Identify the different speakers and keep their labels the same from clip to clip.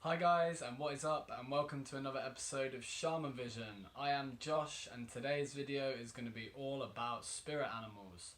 Speaker 1: Hi guys, and what is up, and welcome to another episode of Shaman Vision. I am Josh, and today's video is going to be all about spirit animals.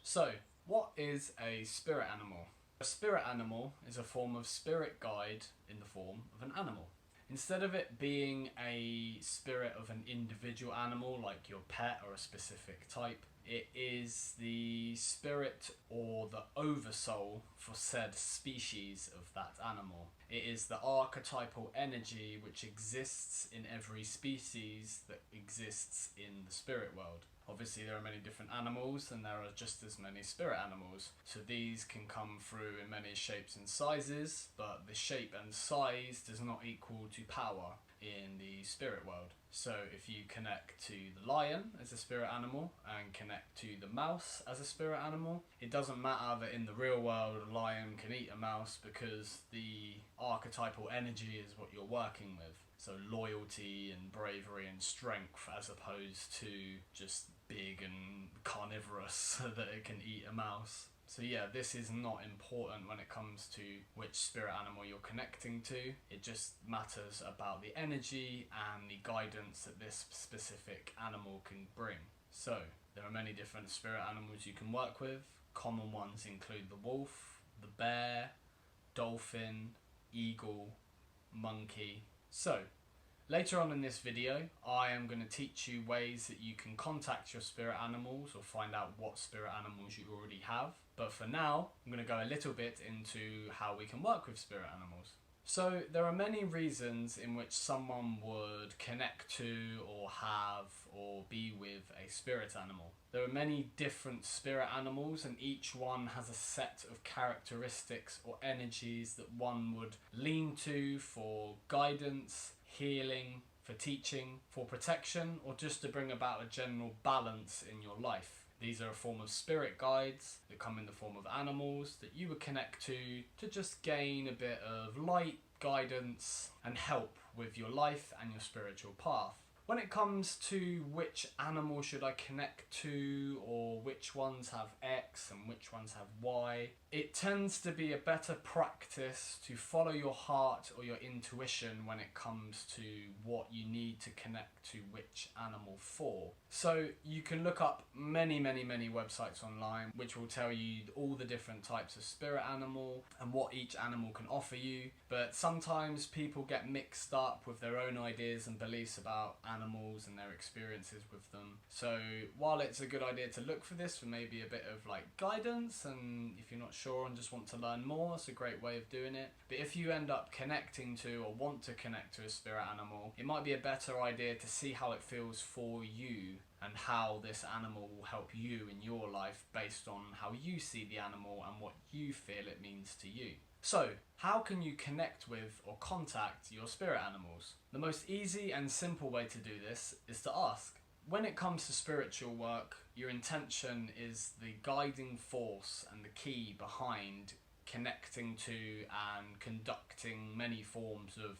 Speaker 1: So, what is a spirit animal? A spirit animal is a form of spirit guide in the form of an animal. Instead of it being a spirit of an individual animal like your pet or a specific type, it is the spirit or the oversoul for said species of that animal. It is the archetypal energy which exists in every species that exists in the spirit world. Obviously there are many different animals and there are just as many spirit animals. So these can come through in many shapes and sizes, but the shape and size does not equal to power in the spirit world. So if you connect to the lion as a spirit animal and connect to the mouse as a spirit animal, it doesn't matter that in the real world a lion can eat a mouse because the archetypal energy is what you're working with. So loyalty and bravery and strength as opposed to just big and carnivorous so that it can eat a mouse. So yeah, this is not important when it comes to which spirit animal you're connecting to. It just matters about the energy and the guidance that this specific animal can bring. So there are many different spirit animals you can work with. Common ones include the wolf, the bear, dolphin, eagle, monkey. So later on in this video, I am going to teach you ways that you can contact your spirit animals or find out what spirit animals you already have. But for now, I'm going to go a little bit into how we can work with spirit animals. So there are many reasons in which someone would connect to or have or be with a spirit animal. There are many different spirit animals and each one has a set of characteristics or energies that one would lean to for guidance, healing, for teaching, for protection, or just to bring about a general balance in your life. These are a form of spirit guides that come in the form of animals that you would connect to just gain a bit of light, guidance, and help with your life and your spiritual path. When it comes to which animal should I connect to or which ones have X and which ones have Y, it tends to be a better practice to follow your heart or your intuition when it comes to what you need to connect to which animal for. So you can look up many websites online which will tell you all the different types of spirit animal and what each animal can offer you, but sometimes people get mixed up with their own ideas and beliefs about animals and their experiences with them. So while it's a good idea to look for this for maybe a bit of like guidance, and if you're not sure and just want to learn more, it's a great way of doing it. But if you end up connecting to or want to connect to a spirit animal, it might be a better idea to see how it feels for you and how this animal will help you in your life based on how you see the animal and what you feel it means to you. So, how can you connect with or contact your spirit animals? The most easy and simple way to do this is to ask. When it comes to spiritual work, your intention is the guiding force and the key behind connecting to and conducting many forms of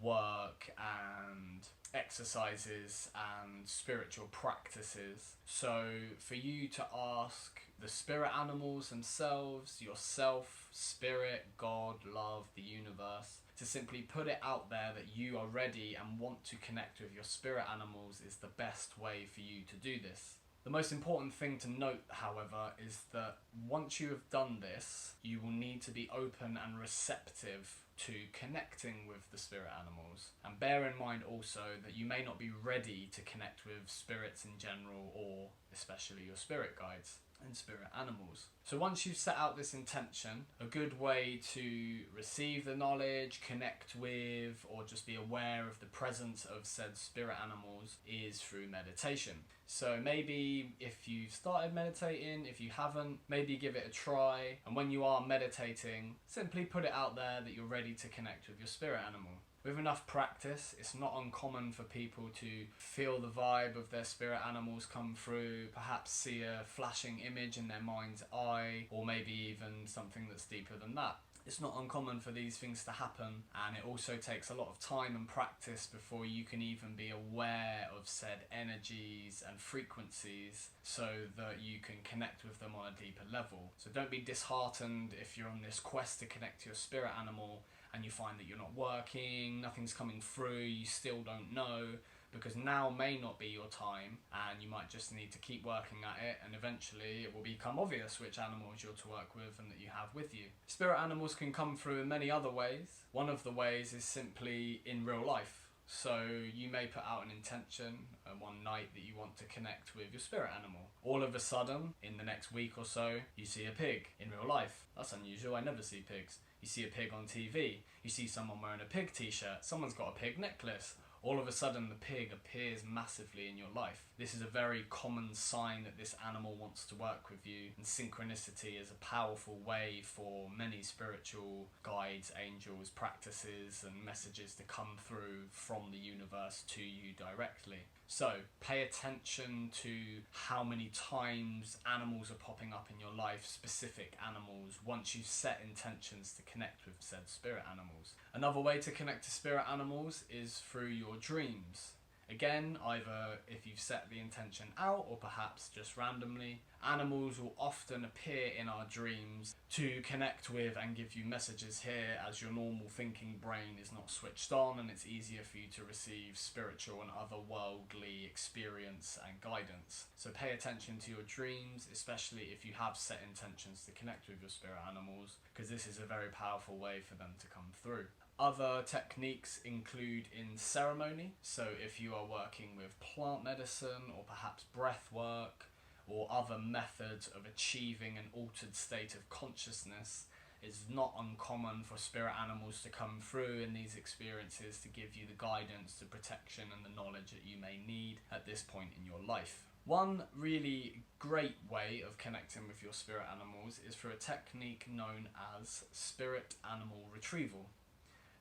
Speaker 1: work and exercises and spiritual practices. So for you to ask the spirit animals themselves, yourself, spirit, God, love, the universe, to simply put it out there that you are ready and want to connect with your spirit animals is the best way for you to do this. The most important thing to note, however, is that once you have done this, you will need to be open and receptive to connecting with the spirit animals. And bear in mind also that you may not be ready to connect with spirits in general or especially your spirit guides and spirit animals. So once you've set out this intention, a good way to receive the knowledge, connect with, or just be aware of the presence of said spirit animals is through meditation. So maybe if you've started meditating, if you haven't, maybe give it a try. And when you are meditating, simply put it out there that you're ready to connect with your spirit animal. With enough practice, it's not uncommon for people to feel the vibe of their spirit animals come through, perhaps see a flashing image in their mind's eye, or maybe even something that's deeper than that. It's not uncommon for these things to happen, and it also takes a lot of time and practice before you can even be aware of said energies and frequencies so that you can connect with them on a deeper level. So don't be disheartened if you're on this quest to connect to your spirit animal and you find that you're not working, nothing's coming through, you still don't know, because now may not be your time, and you might just need to keep working at it, and eventually it will become obvious which animals you're to work with and that you have with you. Spirit animals can come through in many other ways. One of the ways is simply in real life. So you may put out an intention one night that you want to connect with your spirit animal. All of a sudden, in the next week or so, you see a pig in real life. That's unusual, I never see pigs. You see a pig on TV, you see someone wearing a pig t-shirt, someone's got a pig necklace. All of a sudden the pig appears massively in your life. This is a very common sign that this animal wants to work with you, and synchronicity is a powerful way for many spiritual guides, angels, practices and messages to come through from the universe to you directly. So pay attention to how many times animals are popping up in your life, specific animals, once you've set intentions to connect with said spirit animals. Another way to connect to spirit animals is through your dreams. Again, either if you've set the intention out or perhaps just randomly, animals will often appear in our dreams to connect with and give you messages here, as your normal thinking brain is not switched on and it's easier for you to receive spiritual and otherworldly experience and guidance. So pay attention to your dreams, especially if you have set intentions to connect with your spirit animals, because this is a very powerful way for them to come through. Other techniques include in ceremony, so if you are working with plant medicine or perhaps breath work or other methods of achieving an altered state of consciousness, it's not uncommon for spirit animals to come through in these experiences to give you the guidance, the protection and the knowledge that you may need at this point in your life. One really great way of connecting with your spirit animals is through a technique known as spirit animal retrieval.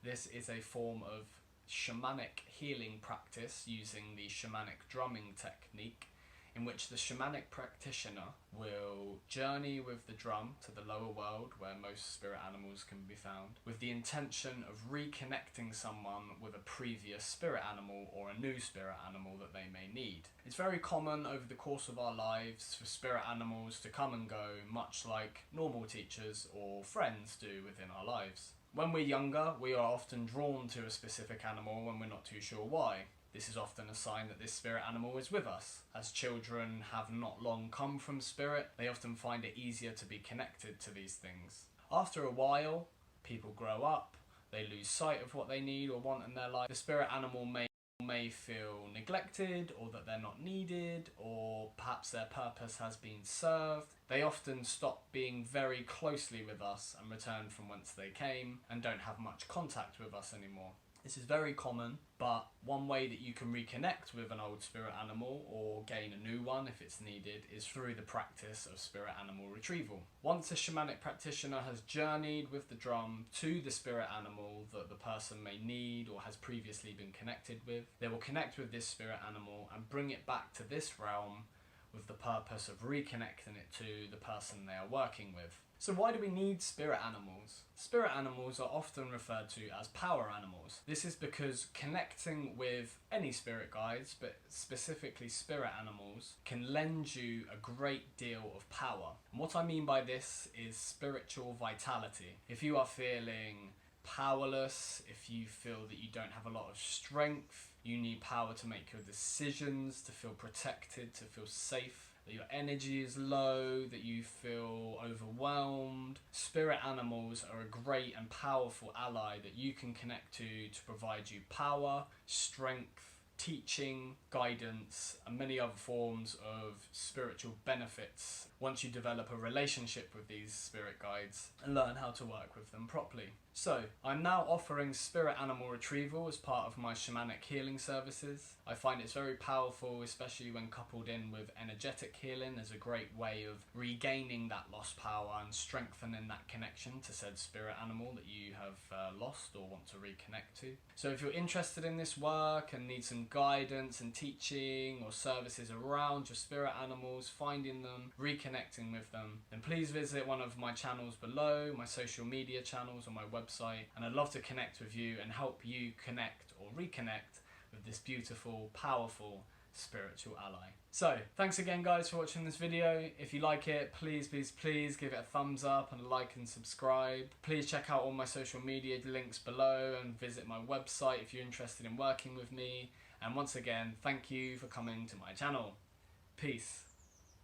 Speaker 1: This is a form of shamanic healing practice using the shamanic drumming technique, in which the shamanic practitioner will journey with the drum to the lower world where most spirit animals can be found, with the intention of reconnecting someone with a previous spirit animal or a new spirit animal that they may need. It's very common over the course of our lives for spirit animals to come and go, much like normal teachers or friends do within our lives. When we're younger, we are often drawn to a specific animal when we're not too sure why. This is often a sign that this spirit animal is with us. As children have not long come from spirit, they often find it easier to be connected to these things. After a while, people grow up, they lose sight of what they need or want in their life. The spirit animal may feel neglected, or that they're not needed, or perhaps their purpose has been served. They often stop being very closely with us and return from whence they came and don't have much contact with us anymore. This is very common, but one way that you can reconnect with an old spirit animal or gain a new one if it's needed is through the practice of spirit animal retrieval. Once a shamanic practitioner has journeyed with the drum to the spirit animal that the person may need or has previously been connected with, they will connect with this spirit animal and bring it back to this realm with the purpose of reconnecting it to the person they are working with. So why do we need spirit animals? Spirit animals are often referred to as power animals. This is because connecting with any spirit guides, but specifically spirit animals, can lend you a great deal of power. And what I mean by this is spiritual vitality. If you are feeling powerless, if you feel that you don't have a lot of strength, you need power to make your decisions, to feel protected, to feel safe, that your energy is low, that you feel overwhelmed, spirit animals are a great and powerful ally that you can connect to provide you power, strength, teaching, guidance, and many other forms of spiritual benefits once you develop a relationship with these spirit guides and learn how to work with them properly. So, I'm now offering spirit animal retrieval as part of my shamanic healing services. I find it's very powerful, especially when coupled in with energetic healing, as a great way of regaining that lost power and strengthening that connection to said spirit animal that you have lost or want to reconnect to. So if you're interested in this work and need some guidance and teaching or services around your spirit animals, finding them, reconnecting with them, then please visit one of my channels below, my social media channels on my website, and I'd love to connect with you and help you connect or reconnect with this beautiful, powerful spiritual ally. So, thanks again guys for watching this video. If you like it, please give it a thumbs up and a like and subscribe. Please check out all my social media links below and visit my website if you're interested in working with me. And once again, thank you for coming to my channel. Peace.